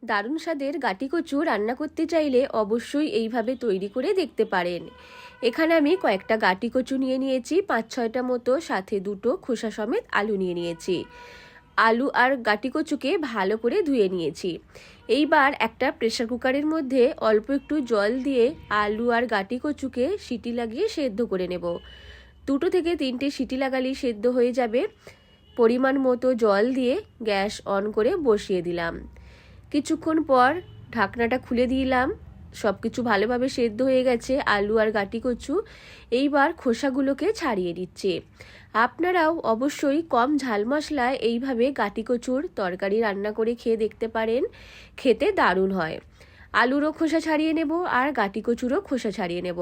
দারুণ স্বাদের গাটি কচু রান্না করতে চাইলে অবশ্যই এইভাবে তৈরি করে দেখতে পারেন। এখানে আমি কয়েকটা গাটি কচু নিয়ে নিয়েছি, 5-6টা মতো, সাথে দুটো খোসা সমেত আলু নিয়ে নিয়েছি। আলু আর গাটি কচুকে ভালো করে ধুয়ে নিয়েছি। এইবার একটা প্রেসার কুকারের মধ্যে অল্প একটু জল দিয়ে আলু আর গাটি কচুকে সিটি লাগিয়ে সেদ্ধ করে নেব। 2 থেকে 3টে সিটি লাগালেই সেদ্ধ হয়ে যাবে। পরিমাণ মতো জল দিয়ে গ্যাস অন করে বসিয়ে দিলাম। কিছুক্ষণ পর ঢাকনাটা খুলে দিলাম। সব কিছু ভালোভাবে সেদ্ধ হয়ে গেছে আলু আর গাটি কচু। এইবার খোসাগুলোকে ছাড়িয়ে দিচ্ছি। আপনারাও অবশ্যই কম ঝাল মশলায় এইভাবে গাটি কচুর তরকারি রান্না করে খেয়ে দেখতে পারেন, খেতে দারুণ হয়। আলুরও খোসা ছাড়িয়ে নেব আর গাটি কচুরও খোসা ছাড়িয়ে নেব।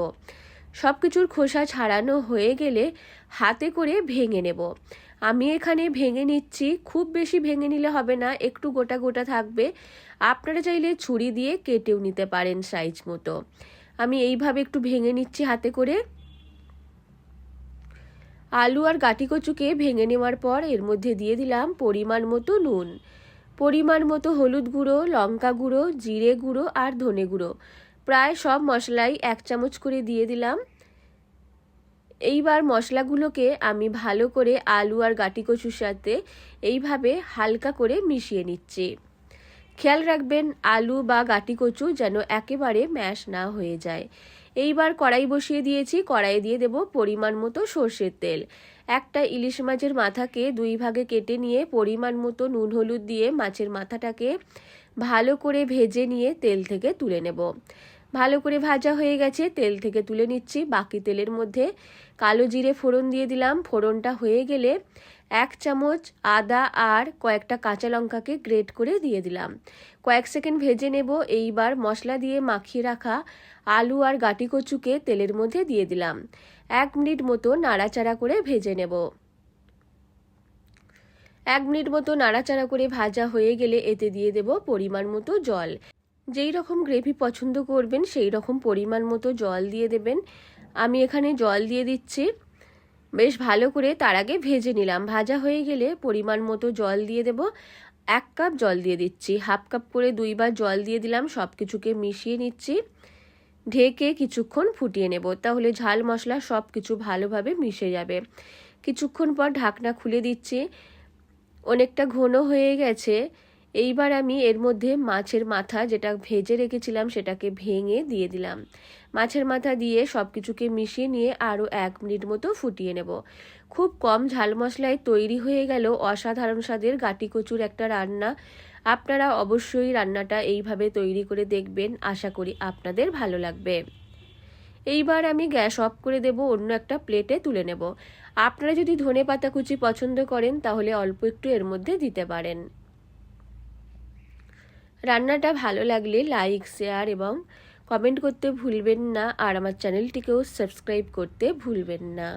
সব কিছুর খোসা ছাড়ানো হয়ে গেলে হাতে করে ভেঙে নেব। আমি এখানে ভেঙে নিচ্ছি, খুব বেশি ভেঙে নিলে হবে না, একটু গোটা গোটা থাকবে। আপনারা চাইলে ছুরি দিয়ে কেটেও নিতে পারেন সাইজ মতো। আমি এইভাবে একটু ভেঙে নিচ্ছি হাতে করে। আলু আর গাটি কচুকে ভেঙে নেওয়ার পর এর মধ্যে দিয়ে দিলাম পরিমাণ মতো নুন, পরিমাণ মতো হলুদ গুঁড়ো, লঙ্কা গুঁড়ো, জিরে গুঁড়ো আর ধনে গুঁড়ো। প্রায় সব মশলাই 1 চামচ করে দিয়ে দিলাম। এইবার মশলাগুলোকে আমি ভালো করে আলু আর গাটি কচুর সাথে এইভাবে হালকা করে মিশিয়ে নিচ্ছি। খেয়াল রাখবেন আলু বা গাটি কচু যেন একেবারে ম্যাশ না হয়ে যায়। এইবার কড়াই বসিয়ে দিয়েছি, কড়াইয়ে দিয়ে দেব পরিমাণ মতো সর্ষের তেল। একটা ইলিশ মাছের মাথাকে 2 ভাগে কেটে নিয়ে পরিমাণ মতো নুন হলুদ দিয়ে মাছের মাথাটাকে ভালো করে ভেজে নিয়ে তেল থেকে তুলে নেব। ভালো করে ভাজা হয়ে গেছে, তেল থেকে তুলে নিচ্ছি। বাকি তেলের মধ্যে কালো জিরে ফোড়ন দিয়ে দিলাম। ফোড়নটা হয়ে গেলে 1 চামচ আদা আর কয়েকটা কাঁচা লঙ্কাকে গ্রেট করে দিয়ে দিলাম। কয়েক সেকেন্ড ভেজে নেব। এইবার মশলা দিয়ে মাখিয়ে রাখা আলু আর গাটি কচুকে তেলের মধ্যে দিয়ে দিলাম। 1 মিনিট মতো নাড়াচাড়া করে ভেজে নেব। 1 মিনিট মতো নাড়াচাড়া করে ভাজা হয়ে গেলে এতে দিয়ে দেব পরিমাণ মতো জল। যেই রকম গ্রেভি পছন্দ করবেন সেই রকম পরিমাণ মতো জল দিয়ে দেবেন। আমি এখানে জল দিয়ে দিচ্ছি। বেশ ভালো করে তার আগে ভেজে নিলাম। ভাজা হয়ে গেলে পরিমাণ মতো জল দিয়ে দেব। 1 কাপ জল দিয়ে দিচ্ছি। 1/2 কাপ করে 2 বার জল দিয়ে দিলাম। সব কিছুকে মিশিয়ে নিচ্ছি। ঢেকে কিছুক্ষণ ফুটিয়ে নেব, তাহলে ঝাল মশলা সব কিছু ভালোভাবে মিশে যাবে। কিছুক্ষণ পর ঢাকনা খুলে দিচ্ছি। অনেকটা ঘন হয়ে গেছে। এইবার আমি এর মধ্যে মাছের মাথা যেটা ভেজে রেখেছিলাম সেটাকে ভেঙে দিয়ে দিলাম। মাছের মাথা দিয়ে সব কিছুকে মিশিয়ে নিয়ে আরও 1 মিনিট মতো ফুটিয়ে নেব। খুব কম ঝাল মশলায় তৈরি হয়ে গেল অসাধারণ স্বাদের গাটি কচুর একটা রান্না। আপনারা অবশ্যই রান্নাটা এইভাবে তৈরি করে দেখবেন, আশা করি আপনাদের ভালো লাগবে। এইবার আমি গ্যাস অফ করে দেব, অন্য একটা প্লেটে তুলে নেব। আপনারা যদি ধনেপাতা কুচি পছন্দ করেন তাহলে অল্প একটু এর মধ্যে দিতে পারেন। রান্নাটা ভালো লাগলে লাইক, শেয়ার এবং কমেন্ট করতে ভুলবেন না, আর আমার চ্যানেলটিকেও সাবস্ক্রাইব করতে ভুলবেন না।